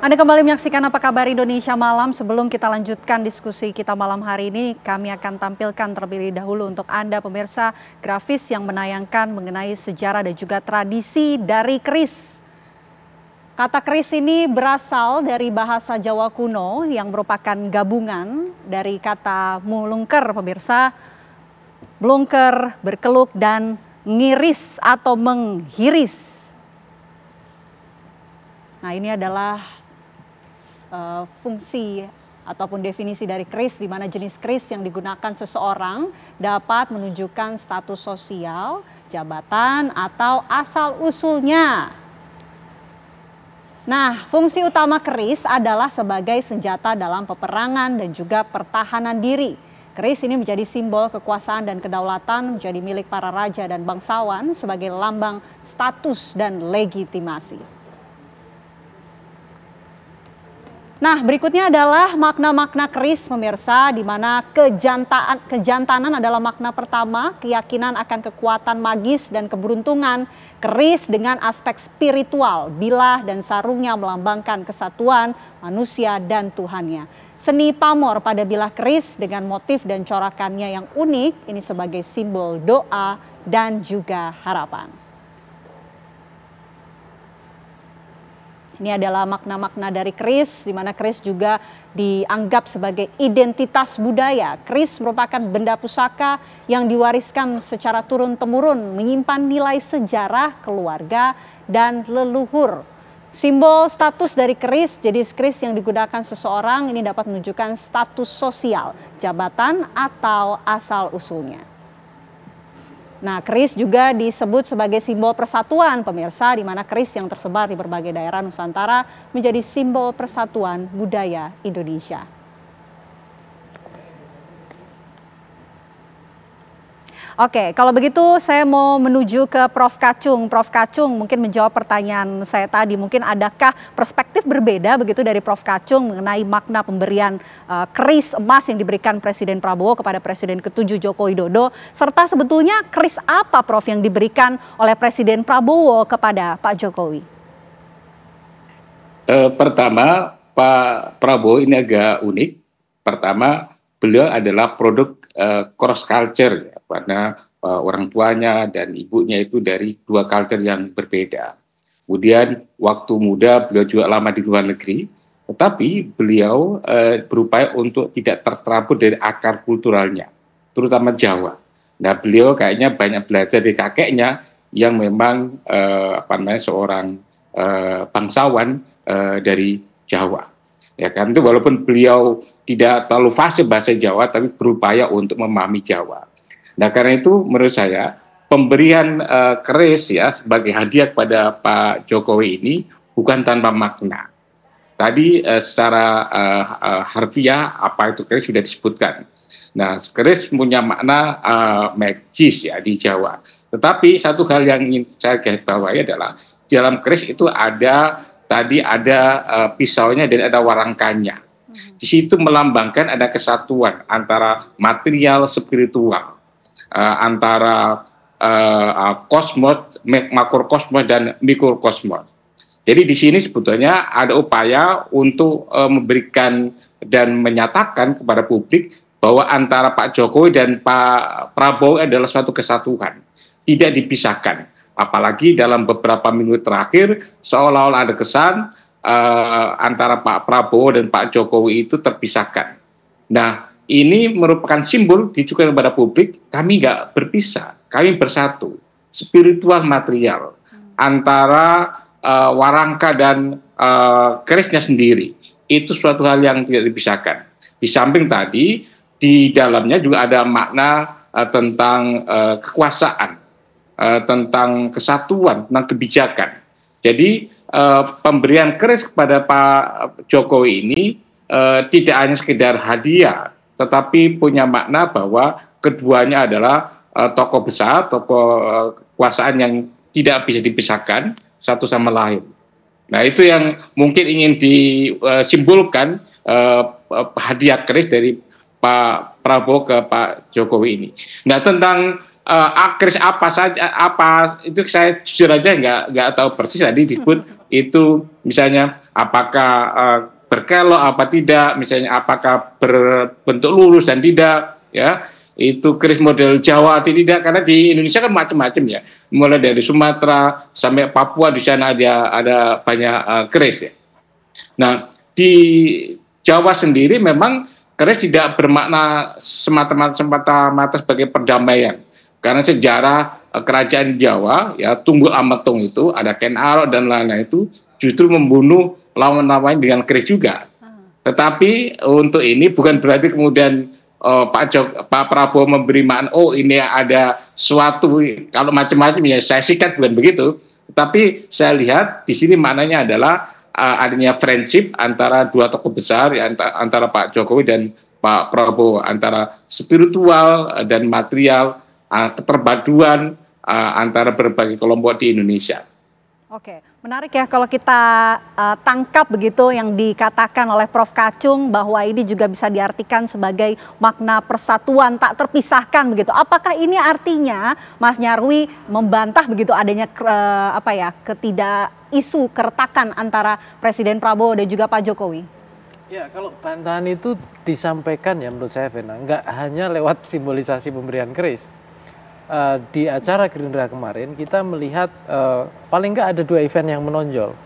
Anda kembali menyaksikan Apa Kabar Indonesia Malam. Sebelum kita lanjutkan diskusi kita malam hari ini, kami akan tampilkan terlebih dahulu untuk Anda pemirsa grafis yang menayangkan mengenai sejarah dan juga tradisi dari keris. Kata keris ini berasal dari bahasa Jawa kuno yang merupakan gabungan dari kata mulungker pemirsa. Blungker, berkeluk, dan ngiris atau menghiris. Nah, ini adalah fungsi ataupun definisi dari keris, di mana jenis keris yang digunakan seseorang dapat menunjukkan status sosial, jabatan, atau asal-usulnya. Nah, fungsi utama keris adalah sebagai senjata dalam peperangan dan juga pertahanan diri. Keris ini menjadi simbol kekuasaan dan kedaulatan, menjadi milik para raja dan bangsawan sebagai lambang status dan legitimasi. Nah, berikutnya adalah makna-makna keris pemirsa, di mana kejantanan adalah makna pertama, keyakinan akan kekuatan magis dan keberuntungan. Keris dengan aspek spiritual, bilah dan sarungnya melambangkan kesatuan manusia dan Tuhannya. Seni pamor pada bilah keris dengan motif dan corakannya yang unik, ini sebagai simbol doa dan juga harapan. Ini adalah makna-makna dari keris, di mana keris juga dianggap sebagai identitas budaya. Keris merupakan benda pusaka yang diwariskan secara turun-temurun, menyimpan nilai sejarah, keluarga, dan leluhur. Simbol status dari keris, jenis keris yang digunakan seseorang ini dapat menunjukkan status sosial, jabatan, atau asal-usulnya. Nah, keris juga disebut sebagai simbol persatuan pemirsa, di mana keris yang tersebar di berbagai daerah Nusantara menjadi simbol persatuan budaya Indonesia. Oke, kalau begitu saya mau menuju ke Prof. Kacung. Prof. Kacung mungkin menjawab pertanyaan saya tadi. Mungkin adakah perspektif berbeda begitu dari Prof. Kacung mengenai makna pemberian keris emas yang diberikan Presiden Prabowo kepada Presiden ke-7 Joko Widodo. Serta sebetulnya keris apa Prof yang diberikan oleh Presiden Prabowo kepada Pak Jokowi? Pertama, Pak Prabowo ini agak unik. Pertama, beliau adalah produk cross culture, ya, karena orang tuanya dan ibunya itu dari dua culture yang berbeda. Kemudian waktu muda beliau juga lama di luar negeri, tetapi beliau berupaya untuk tidak tercerabut dari akar kulturalnya, terutama Jawa. Nah, beliau kayaknya banyak belajar dari kakeknya yang memang seorang bangsawan dari Jawa. Ya kan, itu walaupun beliau tidak terlalu fasih bahasa Jawa, tapi berupaya untuk memahami Jawa. Nah, karena itu menurut saya pemberian keris ya sebagai hadiah kepada Pak Jokowi ini bukan tanpa makna. Tadi secara harfiah apa itu keris sudah disebutkan. Nah, keris punya makna magis ya di Jawa. Tetapi satu hal yang ingin saya garis bawahi adalah di dalam keris itu ada pisaunya dan ada warangkanya. Di situ melambangkan ada kesatuan antara material spiritual, antara kosmos, makrokosmos dan mikrokosmos. Jadi di sini sebetulnya ada upaya untuk memberikan dan menyatakan kepada publik bahwa antara Pak Jokowi dan Pak Prabowo adalah suatu kesatuan, tidak dipisahkan. Apalagi dalam beberapa minggu terakhir seolah-olah ada kesan antara Pak Prabowo dan Pak Jokowi itu terpisahkan. Nah, ini merupakan simbol ditujukan kepada publik, kami nggak berpisah, kami bersatu. Spiritual material antara warangka dan kerisnya sendiri, itu suatu hal yang tidak dipisahkan. Di samping tadi, di dalamnya juga ada makna tentang kekuasaan, tentang kesatuan, tentang kebijakan. Jadi pemberian keris kepada Pak Jokowi ini tidak hanya sekedar hadiah, tetapi punya makna bahwa keduanya adalah tokoh besar, tokoh kekuasaan yang tidak bisa dipisahkan satu sama lain. Nah, itu yang mungkin ingin disimbolkan hadiah keris dari Pak Prabowo ke Pak Jokowi ini. Nah, tentang kris apa saja, itu saya jujur aja nggak tahu persis. Tadi disebut itu misalnya apakah berkelok apa tidak, misalnya apakah berbentuk lurus dan tidak, ya. Itu kris model Jawa atau tidak, karena di Indonesia kan macam-macam ya, mulai dari Sumatera sampai Papua, di sana ada banyak kris ya. Nah, di Jawa sendiri memang keris tidak bermakna semata-mata sebagai perdamaian, karena sejarah kerajaan Jawa ya Tunggul Ametung itu ada Ken Arok dan lain-lain itu justru membunuh lawan-lawan dengan keris juga. Tetapi untuk ini bukan berarti kemudian Pak Prabowo memberi makna, oh ini ada suatu, kalau macam-macam ya saya sikat, bukan begitu. Tapi saya lihat di sini maknanya adalah adanya friendship antara dua tokoh besar, ya, antara Pak Jokowi dan Pak Prabowo, antara spiritual dan material, keterpaduan antara berbagai kelompok di Indonesia. Oke, menarik ya kalau kita tangkap begitu yang dikatakan oleh Prof. Kacung, bahwa ini juga bisa diartikan sebagai makna persatuan tak terpisahkan begitu. Apakah ini artinya Mas Nyarwi membantah begitu adanya isu keretakan antara Presiden Prabowo dan juga Pak Jokowi? Ya, kalau bantahan itu disampaikan ya menurut saya, Vena, nggak hanya lewat simbolisasi pemberian keris. Di acara Gerindra kemarin kita melihat paling nggak ada dua event yang menonjol.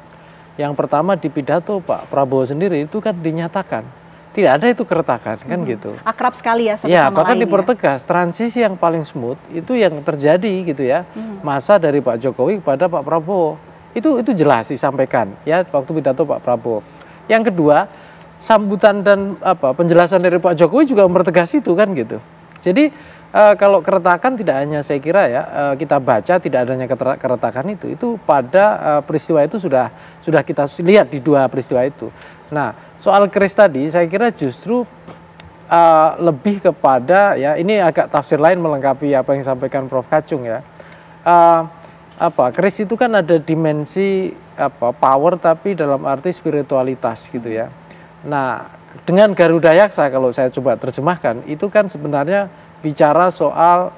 Yang pertama di pidato Pak Prabowo sendiri itu kan dinyatakan tidak ada itu keretakan, kan gitu. Akrab sekali ya satu ya, sama bahkan lain. dipertegas transisi yang paling smooth itu yang terjadi gitu ya. Masa dari Pak Jokowi kepada Pak Prabowo itu jelas disampaikan ya waktu pidato Pak Prabowo. Yang kedua, sambutan dan penjelasan dari Pak Jokowi juga mempertegas itu, kan gitu. Jadi kalau keretakan tidak hanya saya kira ya kita baca tidak adanya keretakan itu pada peristiwa itu sudah kita lihat di dua peristiwa itu. Nah, soal keris tadi saya kira justru lebih kepada ya ini agak tafsir lain melengkapi apa yang disampaikan Prof. Kacung ya. Keris itu kan ada dimensi power tapi dalam arti spiritualitas gitu ya. Nah, dengan Garuda Yaksa kalau saya coba terjemahkan itu kan sebenarnya bicara soal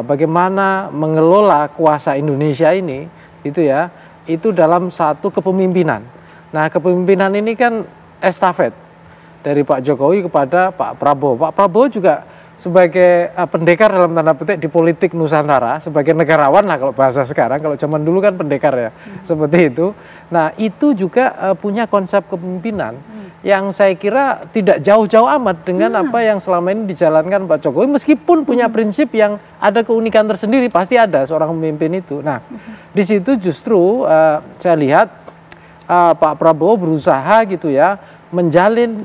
bagaimana mengelola kuasa Indonesia ini gitu ya, itu dalam satu kepemimpinan. Nah, kepemimpinan ini kan estafet dari Pak Jokowi kepada Pak Prabowo. Pak Prabowo juga sebagai pendekar dalam tanda petik di politik Nusantara, sebagai negarawan lah kalau bahasa sekarang, kalau zaman dulu kan pendekar ya, seperti itu. Nah, itu juga punya konsep kepemimpinan yang saya kira tidak jauh-jauh amat dengan apa yang selama ini dijalankan Pak Jokowi, meskipun punya prinsip yang ada keunikan tersendiri, pasti ada seorang pemimpin itu. Nah, di situ justru saya lihat Pak Prabowo berusaha gitu ya menjalin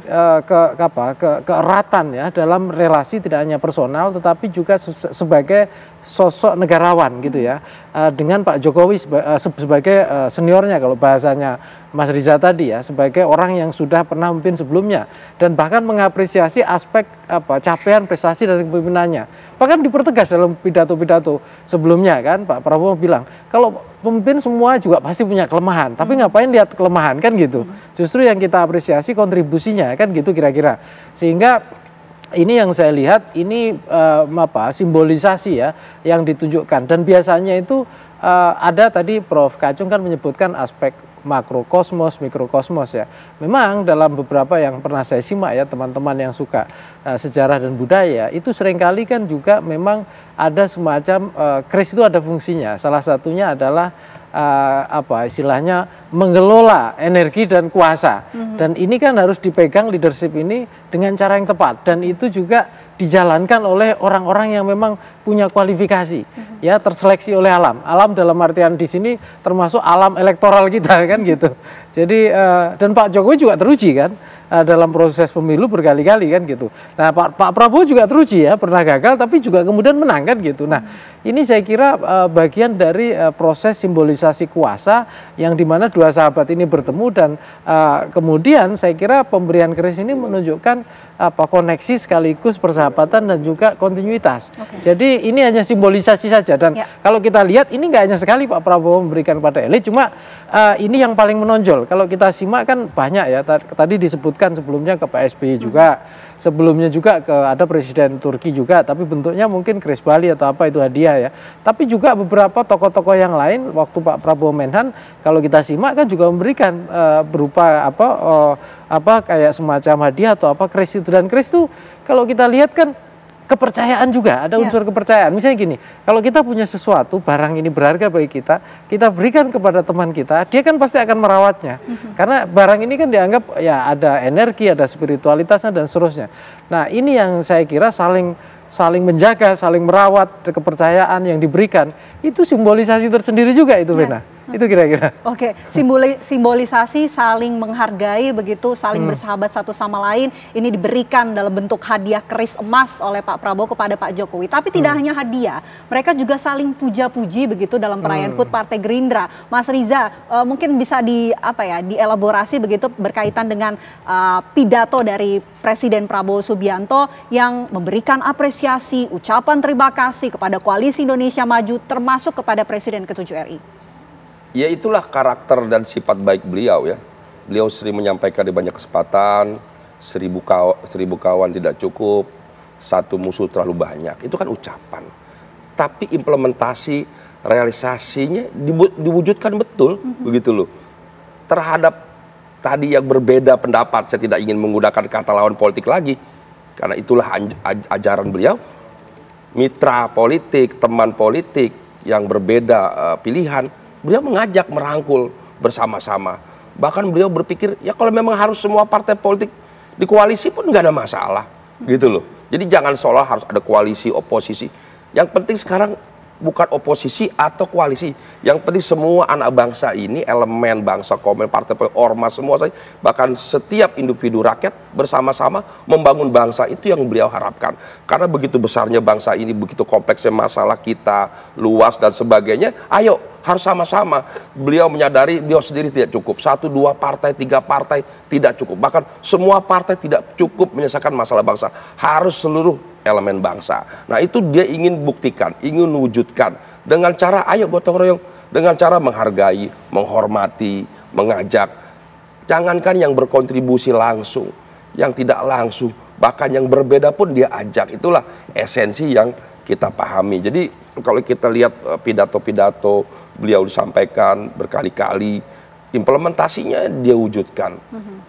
keeratan ya dalam relasi tidak hanya personal tetapi juga sebagai sosok negarawan gitu ya dengan Pak Jokowi sebagai seniornya kalau bahasanya Mas Riza tadi ya, sebagai orang yang sudah pernah memimpin sebelumnya dan bahkan mengapresiasi aspek capaian prestasi dari kepemimpinannya. Bahkan dipertegas dalam pidato-pidato sebelumnya kan Pak Prabowo bilang kalau pemimpin semua juga pasti punya kelemahan, tapi ngapain lihat kelemahan kan gitu. Justru yang kita apresiasi kontribusinya kan gitu kira-kira. Sehingga ini yang saya lihat ini simbolisasi ya yang ditunjukkan, dan biasanya itu ada tadi Prof. Kacung kan menyebutkan aspek makrokosmos, mikrokosmos ya. Memang dalam beberapa yang pernah saya simak ya teman-teman yang suka sejarah dan budaya itu seringkali kan juga memang ada semacam keris itu ada fungsinya. Salah satunya adalah istilahnya mengelola energi dan kuasa. Dan ini kan harus dipegang leadership ini dengan cara yang tepat, dan itu juga dijalankan oleh orang-orang yang memang punya kualifikasi ya, terseleksi oleh alam. Alam dalam artian di sini termasuk alam elektoral kita kan gitu. Jadi dan Pak Jokowi juga teruji kan dalam proses pemilu berkali-kali kan gitu. Nah, Pak Prabowo juga teruji ya, pernah gagal tapi juga kemudian menang kan gitu. Nah, ini saya kira bagian dari proses simbolisasi kuasa yang dimana dua sahabat ini bertemu, dan kemudian saya kira pemberian keris ini menunjukkan koneksi sekaligus persahabatan dan juga kontinuitas. Jadi ini hanya simbolisasi saja, dan kalau kita lihat ini nggak hanya sekali Pak Prabowo memberikan pada elit, cuma ini yang paling menonjol. Kalau kita simak kan banyak ya, tadi disebut dilanjutkan sebelumnya ke Pak SBY juga, sebelumnya juga ke ada Presiden Turki juga, tapi bentuknya mungkin kris Bali atau apa itu hadiah ya. Tapi juga beberapa tokoh-tokoh yang lain waktu Pak Prabowo Menhan kalau kita simak kan juga memberikan berupa apa kayak semacam hadiah atau apa kris itu, dan kris itu kalau kita lihat kan kepercayaan juga, ada unsur kepercayaan. Misalnya gini, kalau kita punya sesuatu, barang ini berharga bagi kita berikan kepada teman kita, dia kan pasti akan merawatnya. Karena barang ini kan dianggap ya ada energi, ada spiritualitasnya dan seterusnya. Nah, ini yang saya kira saling menjaga, saling merawat kepercayaan yang diberikan. Itu simbolisasi tersendiri juga itu, Vena. Itu kira-kira. Oke, simbolisasi saling menghargai begitu, saling bersahabat satu sama lain. Ini diberikan dalam bentuk hadiah keris emas oleh Pak Prabowo kepada Pak Jokowi. Tapi tidak hanya hadiah, mereka juga saling puja-puji begitu dalam perayaan HUT Partai Gerindra. Mas Riza, mungkin bisa dielaborasi begitu berkaitan dengan pidato dari Presiden Prabowo Subianto yang memberikan apresiasi, ucapan terima kasih kepada Koalisi Indonesia Maju termasuk kepada Presiden ke-7 RI. Ya itulah karakter dan sifat baik beliau ya. Beliau sering menyampaikan di banyak kesempatan, 1000 kawan tidak cukup, 1 musuh terlalu banyak. Itu kan ucapan. Tapi implementasi, realisasinya diwujudkan betul, begitu loh. Terhadap tadi yang berbeda pendapat, saya tidak ingin menggunakan kata lawan politik lagi. Karena itulah ajaran beliau. Mitra politik, teman politik yang berbeda pilihan, beliau mengajak merangkul bersama-sama. Bahkan beliau berpikir ya kalau memang harus semua partai politik di koalisi pun nggak ada masalah, gitu loh. Jadi jangan seolah harus ada koalisi oposisi. Yang penting sekarang bukan oposisi atau koalisi. Yang penting semua anak bangsa ini, elemen bangsa, komen, partai politik, ormas semua, bahkan setiap individu rakyat bersama-sama membangun bangsa, itu yang beliau harapkan. Karena begitu besarnya bangsa ini, begitu kompleksnya masalah kita, luas dan sebagainya, ayo harus sama-sama. Beliau menyadari beliau sendiri tidak cukup. 1, 2 partai, 3 partai tidak cukup. Bahkan semua partai tidak cukup menyelesaikan masalah bangsa. Harus seluruh elemen bangsa. Nah itu dia ingin buktikan, ingin wujudkan. Dengan cara ayo gotong royong. Dengan cara menghargai, menghormati, mengajak. Jangankan yang berkontribusi langsung, yang tidak langsung, bahkan yang berbeda pun dia ajak. Itulah esensi yang kita pahami. Jadi kalau kita lihat pidato-pidato beliau disampaikan berkali-kali, implementasinya dia wujudkan.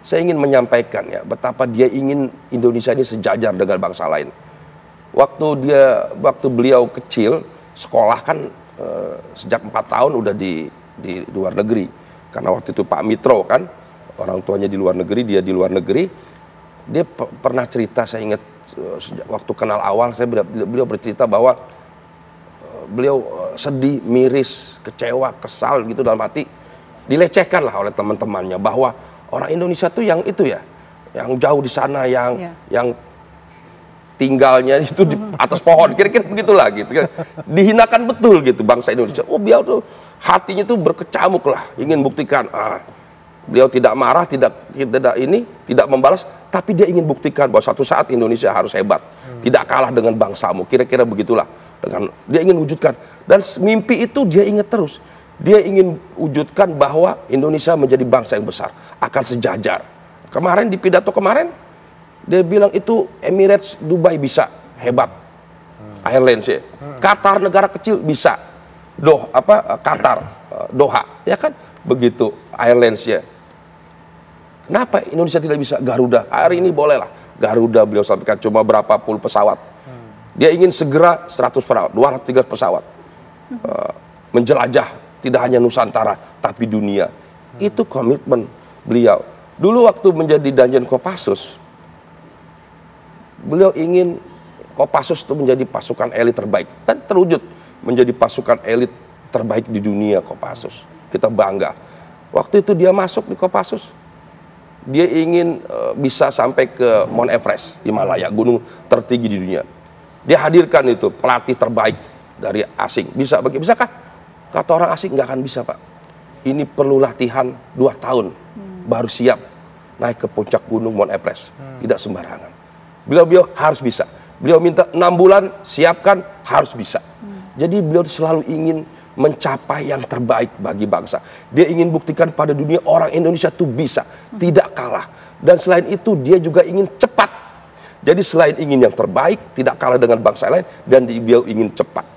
Saya ingin menyampaikan ya betapa dia ingin Indonesia ini sejajar dengan bangsa lain. Waktu beliau kecil sekolah kan sejak 4 tahun udah di luar negeri. Karena waktu itu Pak Mitro kan orang tuanya di luar negeri, dia di luar negeri. Dia pernah cerita, saya ingat sejak waktu kenal awal beliau bercerita bahwa beliau sedih, miris, kecewa, kesal gitu dalam hati, dilecehkan lah oleh teman-temannya bahwa orang Indonesia tuh yang itu ya, yang jauh di sana, yang tinggalnya itu di atas pohon, kira-kira begitulah gitu kan. Dihinakan betul gitu bangsa Indonesia. Oh beliau tuh hatinya tuh berkecamuk lah, ingin buktikan. Beliau tidak marah, tidak membalas, tapi dia ingin buktikan bahwa suatu saat Indonesia harus hebat, tidak kalah dengan bangsamu. Kira-kira begitulah. Dia ingin wujudkan, dan mimpi itu dia ingat terus. Dia ingin wujudkan bahwa Indonesia menjadi bangsa yang besar, akan sejajar. Kemarin di pidato kemarin dia bilang itu Emirates Dubai bisa hebat, Airlines ya. Qatar negara kecil bisa, Qatar Doha, ya kan begitu Airlines ya. Kenapa Indonesia tidak bisa? Garuda hari ini bolehlah. Garuda beliau sampaikan cuma berapa puluh pesawat. Dia ingin segera 100 pesawat, 200-300 pesawat menjelajah tidak hanya Nusantara tapi dunia. Itu komitmen beliau. Dulu waktu menjadi Danjen Kopassus, beliau ingin Kopassus itu menjadi pasukan elit terbaik, dan terwujud menjadi pasukan elit terbaik di dunia Kopassus. Kita bangga. Waktu itu dia masuk di Kopassus, dia ingin bisa sampai ke Mount Everest, Himalaya, gunung tertinggi di dunia. Dia hadirkan itu pelatih terbaik dari asing. Bisakah? Kata orang asing nggak akan bisa, Pak. Ini perlu latihan 2 tahun baru siap naik ke puncak gunung Mount Everest. Tidak sembarangan. Beliau harus bisa. Beliau minta 6 bulan siapkan, harus bisa. Jadi beliau selalu ingin mencapai yang terbaik bagi bangsa. Dia ingin buktikan pada dunia orang Indonesia itu bisa, tidak kalah. Dan selain itu dia juga ingin cepat. Jadi selain ingin yang terbaik, tidak kalah dengan bangsa lain, dan beliau ingin cepat.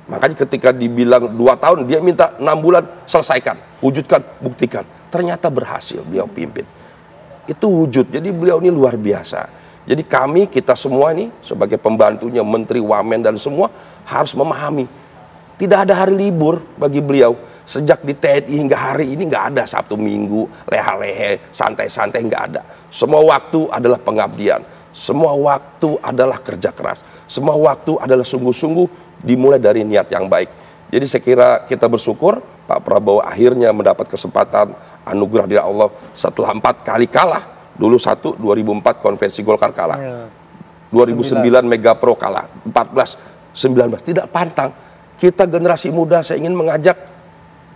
Makanya ketika dibilang 2 tahun, dia minta 6 bulan selesaikan, wujudkan, buktikan. Ternyata berhasil beliau pimpin. Itu wujud, jadi beliau ini luar biasa. Jadi kami, kita semua ini sebagai pembantunya, menteri, wamen, dan semua harus memahami. Tidak ada hari libur bagi beliau. Sejak di TNI hingga hari ini nggak ada Sabtu Minggu, leha-lehe, santai-santai, nggak ada. Semua waktu adalah pengabdian. Semua waktu adalah kerja keras. Semua waktu adalah sungguh-sungguh dimulai dari niat yang baik. Jadi saya kira kita bersyukur Pak Prabowo akhirnya mendapat kesempatan anugerah dari Allah setelah 4 kali kalah. Dulu 2004 konvensi Golkar kalah. 2009 Mega Pro kalah. 14, 19 tidak pantang. Kita generasi muda saya ingin mengajak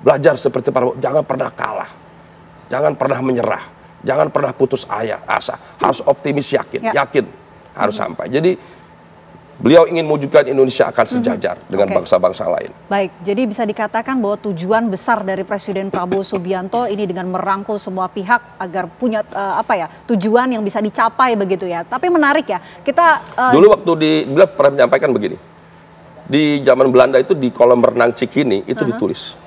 belajar seperti Prabowo, jangan pernah kalah. Jangan pernah menyerah. Jangan pernah putus asa, harus optimis, yakin harus sampai. Jadi beliau ingin mewujudkan Indonesia akan sejajar dengan bangsa-bangsa lain. Baik, jadi bisa dikatakan bahwa tujuan besar dari Presiden Prabowo Subianto ini dengan merangkul semua pihak agar punya tujuan yang bisa dicapai begitu ya. Tapi menarik ya, kita dulu waktu beliau pernah menyampaikan begini. Di zaman Belanda itu di kolam renang Cikini itu ditulis.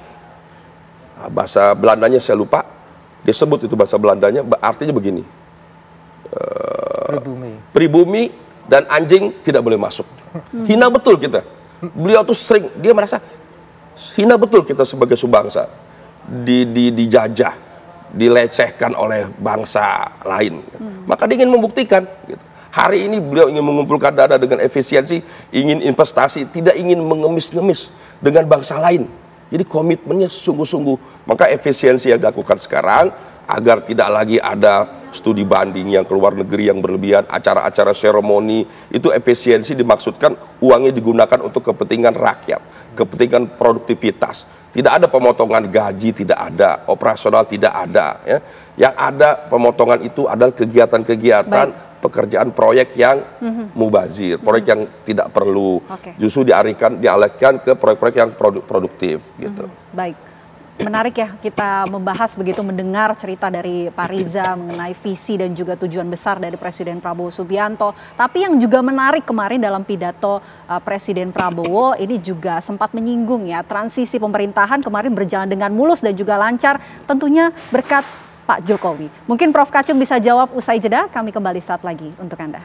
Bahasa Belandanya saya lupa. Disebut itu bahasa Belandanya, artinya begini. Pribumi dan anjing tidak boleh masuk. Hina betul kita. Beliau tuh sering, dia merasa hina betul kita sebagai subangsa. Dijajah, dilecehkan oleh bangsa lain. Maka dia ingin membuktikan. Gitu. Hari ini beliau ingin mengumpulkan dana dengan efisiensi, ingin investasi, tidak ingin mengemis-ngemis dengan bangsa lain. Jadi komitmennya sungguh-sungguh. Maka efisiensi yang dilakukan sekarang agar tidak lagi ada studi banding yang keluar negeri yang berlebihan, acara-acara seremoni, itu efisiensi dimaksudkan uangnya digunakan untuk kepentingan rakyat, kepentingan produktivitas. Tidak ada pemotongan gaji, tidak ada, operasional tidak ada. Ya. Yang ada pemotongan itu adalah kegiatan-kegiatan pekerjaan proyek yang mubazir, proyek yang tidak perlu, justru dialihkan ke proyek-proyek yang produktif. Gitu. Baik, menarik ya kita membahas begitu, mendengar cerita dari Pak Riza mengenai visi dan juga tujuan besar dari Presiden Prabowo Subianto. Tapi yang juga menarik kemarin dalam pidato Presiden Prabowo ini juga sempat menyinggung ya, transisi pemerintahan kemarin berjalan dengan mulus dan juga lancar, tentunya berkat Pak Jokowi. Mungkin Prof. Kacung bisa jawab usai jeda, kami kembali saat lagi untuk Anda.